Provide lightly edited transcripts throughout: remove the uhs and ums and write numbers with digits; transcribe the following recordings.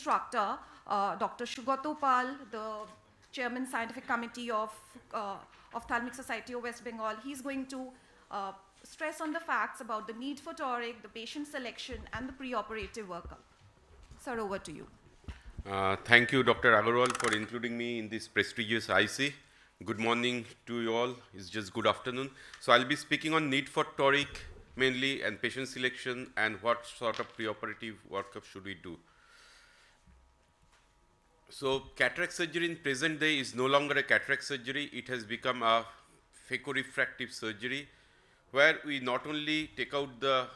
instructor, Dr. SUGATO, the Chairman Scientific Committee of Ophthalmic Society of West Bengal. He's going to stress on the facts about the need for TORIC, the patient selection, and the preoperative workup. Sir, over to you. Thank you, Dr. Agarwal, for including me in this prestigious IC. Good morning to you all. It's just good afternoon. So I'll be speaking on need for TORIC mainly and patient selection and what sort of preoperative workup should we do. So cataract surgery in present day is no longer a cataract surgery. It has become a phaco-refractive surgery where we not only take out the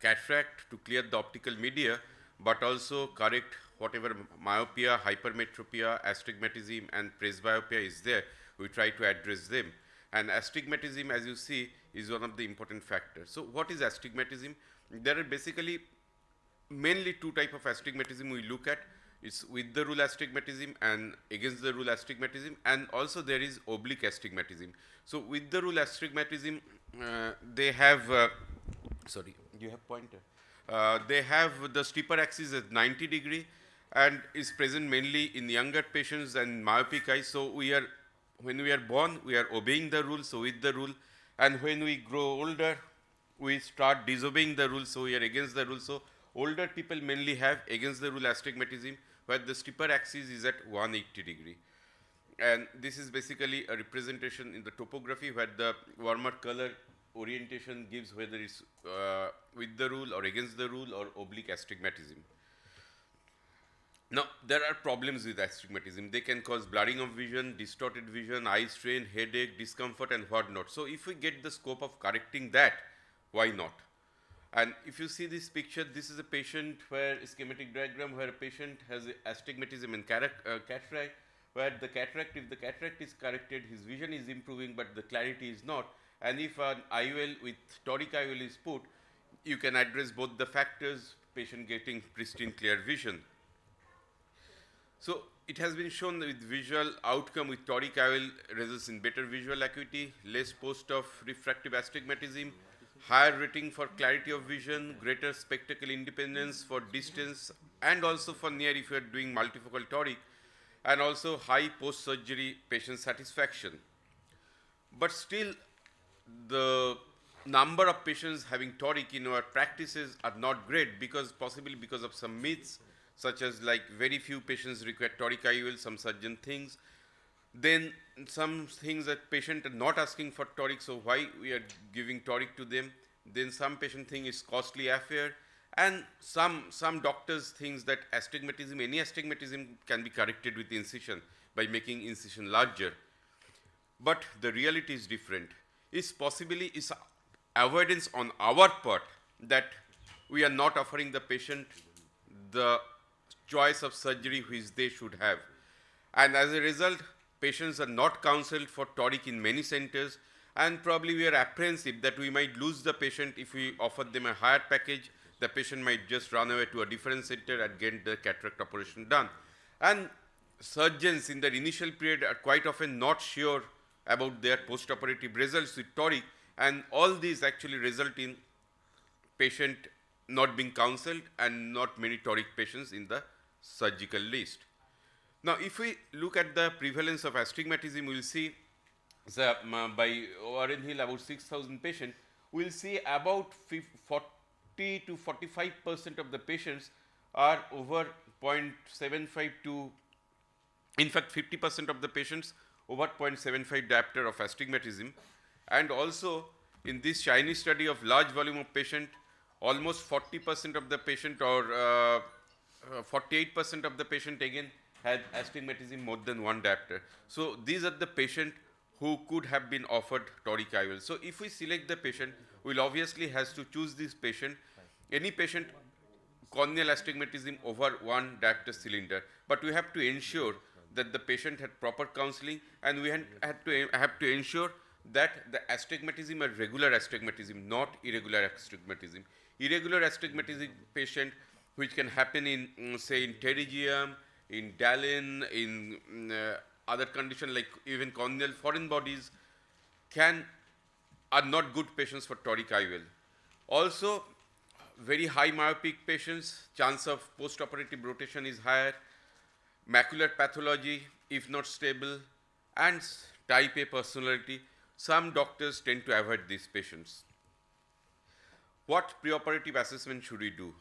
cataract to clear the optical media, but also correct whatever myopia, hypermetropia, astigmatism, and presbyopia is there. We try to address them. And astigmatism, as you see, is one of the important factors. So what is astigmatism? There are basically mainly two types of astigmatism we look at. It's with the rule astigmatism and against the rule astigmatism, and also there is oblique astigmatism. So with the rule astigmatism, they have, sorry, you have pointer. They have the steeper axis at 90 degree and is present mainly in younger patients and myopic eyes. So when we are born, we are obeying the rule, so with the rule, and when we grow older, we start disobeying the rule, so we are against the rule. So older people mainly have against the rule astigmatism, where the steeper axis is at 180 degree. And this is basically a representation in the topography where the warmer color orientation gives whether it's with the rule or against the rule or oblique astigmatism. Now, there are problems with astigmatism. They can cause blurring of vision, distorted vision, eye strain, headache, discomfort, and whatnot. So if we get the scope of correcting that, why not? And if you see this picture, this is a patient where a schematic diagram where a patient has astigmatism and cataract, where if the cataract is corrected, his vision is improving, but the clarity is not. And if an IOL with toric IOL is put, you can address both the factors, patient getting pristine clear vision. So it has been shown that with visual outcome with toric IOL results in better visual acuity, less post of refractive astigmatism, higher rating for clarity of vision, greater spectacle independence for distance and also for near if you are doing multifocal toric, and also high post-surgery patient satisfaction. But still, the number of patients having toric in our practices are not great possibly because of some myths, such as like very few patients require toric IOL, some surgeon things. Then some things that patient are not asking for toric, so why we are giving toric to them. Then some patient think it's costly affair, and some doctors thinks that astigmatism, any astigmatism can be corrected with incision by making incision larger. But the reality is different. It's avoidance on our part that we are not offering the patient the choice of surgery which they should have. And as a result, patients are not counseled for toric in many centers, and probably we are apprehensive that we might lose the patient if we offer them a higher package. The patient might just run away to a different center and get the cataract operation done. And surgeons in the initial period are quite often not sure about their post-operative results with toric, and all these actually result in patient not being counseled and not many toric patients in the surgical list. Now, if we look at the prevalence of astigmatism, we will see by Warren Hill about 6,000 patients, we will see about 40 to 45% of the patients are over 0.75 to, in fact 50% of the patients over 0.75 diopter of astigmatism. And also in this Chinese study of large volume of patient, almost 40% of the patient or 48% of the patient again had astigmatism more than one diopter. So these are the patient who could have been offered toric IOL. So if we select the patient, we'll obviously has to choose this patient, any patient corneal astigmatism over one diopter cylinder. But we have to ensure that the patient had proper counseling, and we have to ensure that the astigmatism are regular astigmatism, not irregular astigmatism. Irregular astigmatism patient, which can happen in, say, in pterygium, in Dallin, in other condition like even corneal foreign bodies, are not good patients for toric IOL. Also, very high myopic patients, chance of post-operative rotation is higher, macular pathology, if not stable, and type A personality. Some doctors tend to avoid these patients. What preoperative assessment should we do?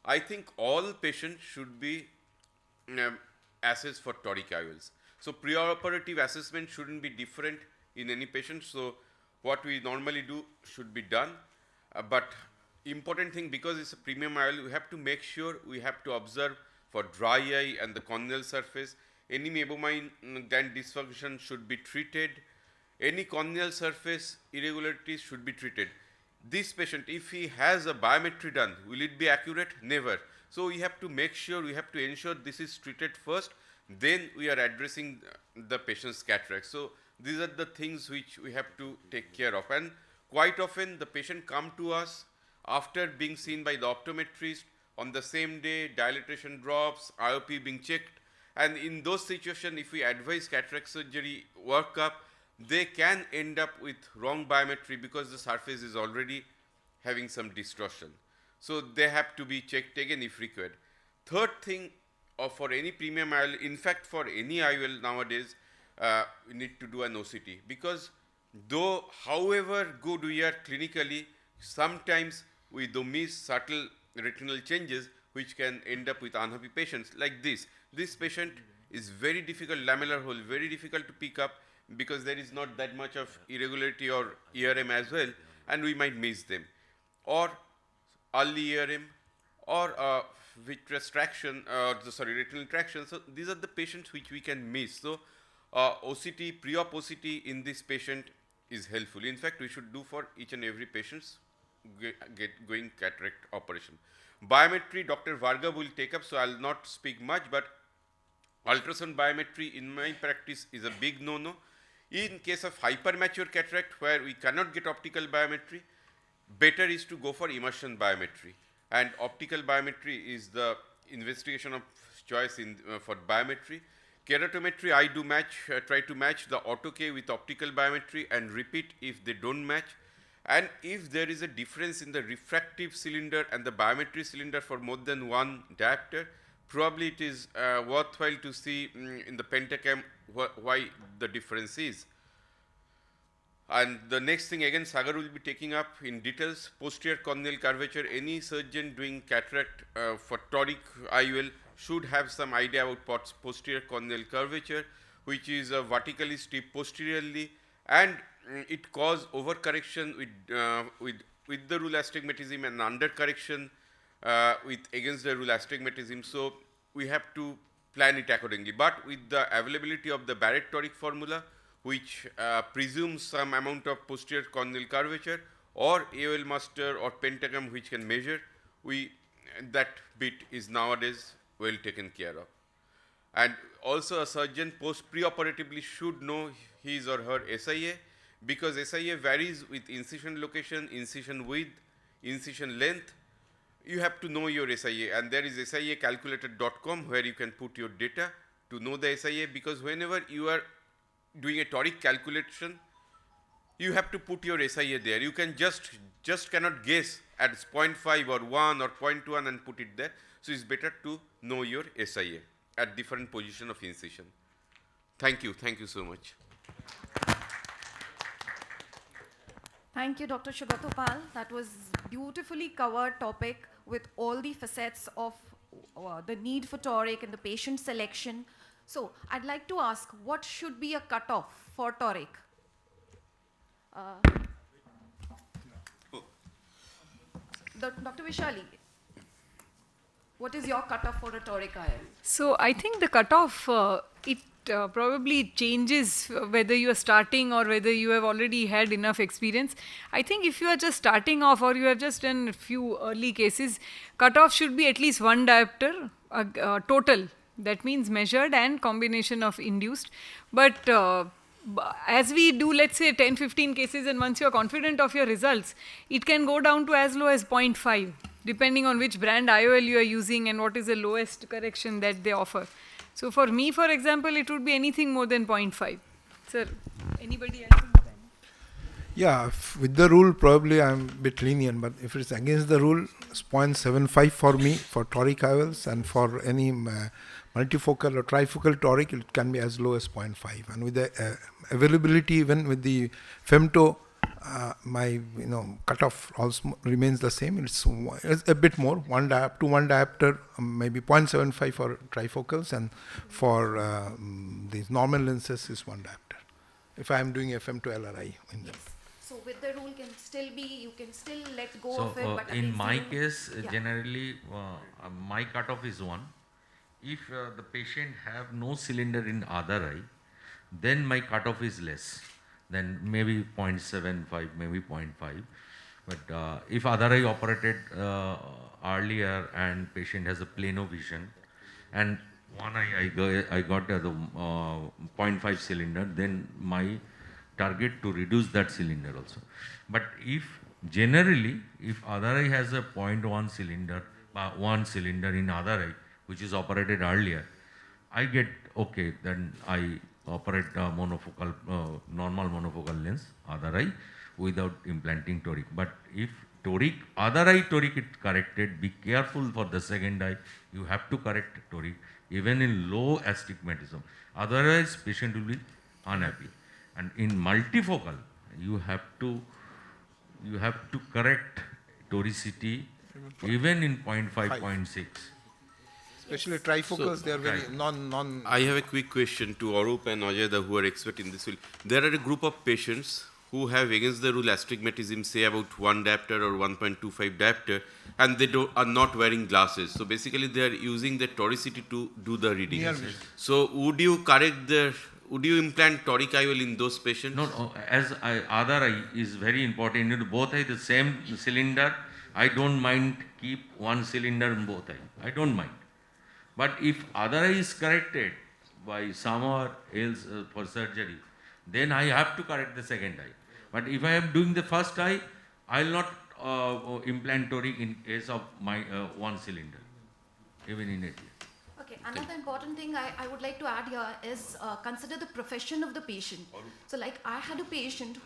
I think all patients should be assessed for toric IOLs. So preoperative assessment shouldn't be different in any patient. So what we normally do should be done. But important thing, because it's a premium IOL, we have to make sure we have to observe for dry eye and the corneal surface. Any meibomian gland dysfunction should be treated. Any corneal surface irregularities should be treated. This patient, if he has a biometry done, will it be accurate? Never. So we have to make sure, we have to ensure this is treated first, then we are addressing the patient's cataract. So these are the things which we have to take care of. And quite often the patient come to us after being seen by the optometrist on the same day, dilatation drops, IOP being checked. And in those situations, if we advise cataract surgery workup, they can end up with wrong biometry because the surface is already having some distortion. So they have to be checked again if required. Third thing, for any premium IOL, in fact for any IOL nowadays, we need to do an OCT, because though however good we are clinically, sometimes we do miss subtle retinal changes which can end up with unhappy patients like this. This patient is very difficult, lamellar hole, very difficult to pick up, because there is not that much of irregularity or ERM as well, and we might miss them. Or early ERM, or vitreous traction, retinal traction. So these are the patients which we can miss. So OCT, pre-op OCT in this patient is helpful. In fact, we should do for each and every patient's going cataract operation. Biometry, Dr. Varga will take up, so I'll not speak much, but ultrasound biometry in my practice is a big no-no. In case of hypermature cataract where we cannot get optical biometry, better is to go for immersion biometry. And optical biometry is the investigation of choice for biometry. Keratometry, I do try to match the auto K with optical biometry and repeat if they don't match. And if there is a difference in the refractive cylinder and the biometry cylinder for more than one diopter, probably it is worthwhile to see in the pentacam why the difference is. And the next thing, again, Sagar will be taking up in details, posterior corneal curvature. Any surgeon doing cataract for toric IOL should have some idea about posterior corneal curvature, which is vertically steep posteriorly, and it causes overcorrection with the rule astigmatism and undercorrection against the rule astigmatism. So we have to plan it accordingly. But with the availability of the Barrett toric formula, which presumes some amount of posterior corneal curvature, or AOL master or pentagram which can measure, that bit is nowadays well taken care of. And also a surgeon pre-operatively should know his or her SIA, because SIA varies with incision location, incision width, incision length. You have to know your SIA, and there is siacalculator.com where you can put your data to know the SIA, because whenever you are doing a toric calculation, you have to put your SIA there. You can just cannot guess at 0.5 or 1 or 0.1 and put it there. So it's better to know your SIA at different position of incision. Thank you so much. Thank you, Dr. SUGATO Pal. That was beautifully covered topic with all the facets of the need for toric and the patient selection. So I'd like to ask, what should be a cutoff for toric? Dr. Vishali, what is your cutoff for a toric IOL? So I think the cutoff, it probably changes whether you are starting or whether you have already had enough experience. I think if you are just starting off or you have just done a few early cases, cutoff should be at least one diopter total. That means measured and combination of induced. But as we do, let's say 10-15 cases, and once you are confident of your results, it can go down to as low as 0.5, depending on which brand IOL you are using and what is the lowest correction that they offer. So for me, for example, it would be anything more than 0.5. Sir, anybody else? Yeah, with the rule, probably I'm a bit lenient, but if it's against the rule, it's 0.75 for me for toric IOLs, and for any multifocal or trifocal toric, it can be as low as 0.5. And with the availability, even with the femto, my cutoff also remains the same. It's a bit more, one diopter, maybe 0.75 for trifocals, and for these normal lenses is 1 diopter. If I am doing FM to LRI in them. So with the rule can still be, you can still let go So of it. But in against the my rule- case, Yeah. generally my cutoff is 1. If the patient have no cylinder in other eye, then my cutoff is less. Then maybe 0.75, maybe 0.5. But if other eye operated earlier and patient has a plano vision, and one eye I got the 0.5 cylinder, then my target to reduce that cylinder also. But if generally, if other eye has a 0.1 cylinder, 1 cylinder in other eye, which is operated earlier, I get okay, then I operate monofocal, normal monofocal lens, other eye, without implanting toric. But if toric, other eye toric is corrected, be careful for the second eye, you have to correct toric, even in low astigmatism. Otherwise, patient will be unhappy. And in multifocal, you have to correct toricity even in 0.5, 0.6. Especially trifocals, they are very Right. non. I have a quick question to Arup and Ajay, who are expert in this field. There are a group of patients who have against the rule astigmatism, say about 1 diopter or 1.25 diopter, and they are not wearing glasses. So basically, they are using the toricity to do the reading. Near vision. So would you implant toric IOL in those patients? No, other eye is very important. You know, both eye the same cylinder. I don't mind keep 1 cylinder in both eye. I don't mind. But if other eye is corrected by somewhere else for surgery, then I have to correct the second eye. But if I am doing the first eye, I will not implant toric in case of my 1 cylinder, even in it. Okay, another important thing I would like to add here is consider the profession of the patient. So like I had a patient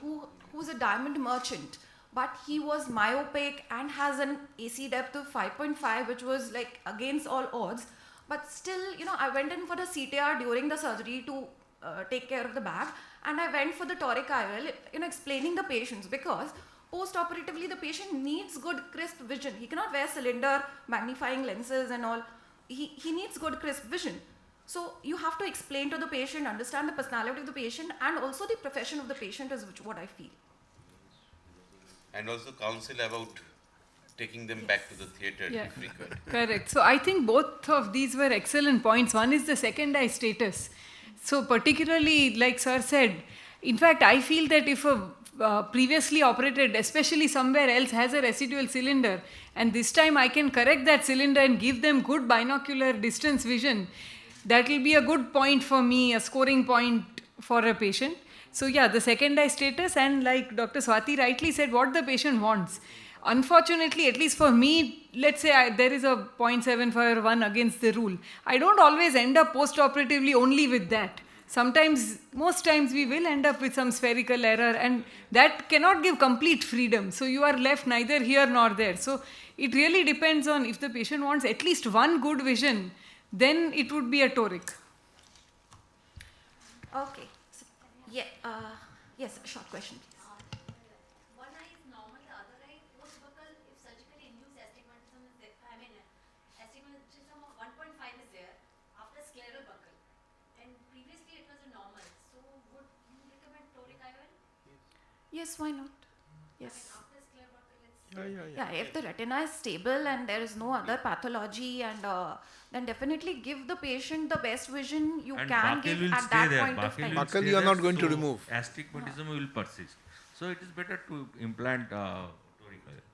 who's a diamond merchant, but he was myopic and has an AC depth of 5.5, which was like against all odds. But still, I went in for the CTR during the surgery to take care of the bag, and I went for the toric IOL, explaining the patients, because post-operatively the patient needs good crisp vision. He cannot wear cylinder magnifying lenses and all. He needs good crisp vision. So you have to explain to the patient, understand the personality of the patient, and also the profession of the patient is what I feel. And also counsel about taking them back to the theatre Yeah. if required. Correct. So I think both of these were excellent points. One is the second eye status. So particularly, like Sir said, in fact, I feel that if a previously operated, especially somewhere else, has a residual cylinder, and this time I can correct that cylinder and give them good binocular distance vision, that will be a good point for me, a scoring point for a patient. So yeah, the second eye status, and like Dr. Swati rightly said, what the patient wants. Unfortunately, at least for me, let's say there is a 0.75 or 1 against the rule. I don't always end up post-operatively only with that. Sometimes, most times we will end up with some spherical error, and that cannot give complete freedom. So you are left neither here nor there. So it really depends on if the patient wants at least one good vision, then it would be a toric. Okay. So, yeah. Yes, a short question, please. One eye is normal, the other eye post-buccal, if surgically induced astigmatism is there, astigmatism of 1.5 is there after scleral buccal, and previously it was a normal. So would you recommend toric IOL? Yes, why not? Yes. After scleral buccal, it's Yeah, if the retina is stable and there is no other pathology, and then definitely give the patient the best vision you And can buccal give will at stay that there. point of time. Buccal stay you are there, not going to so remove. Astigmatism will persist. So it is better to implant toric IOL.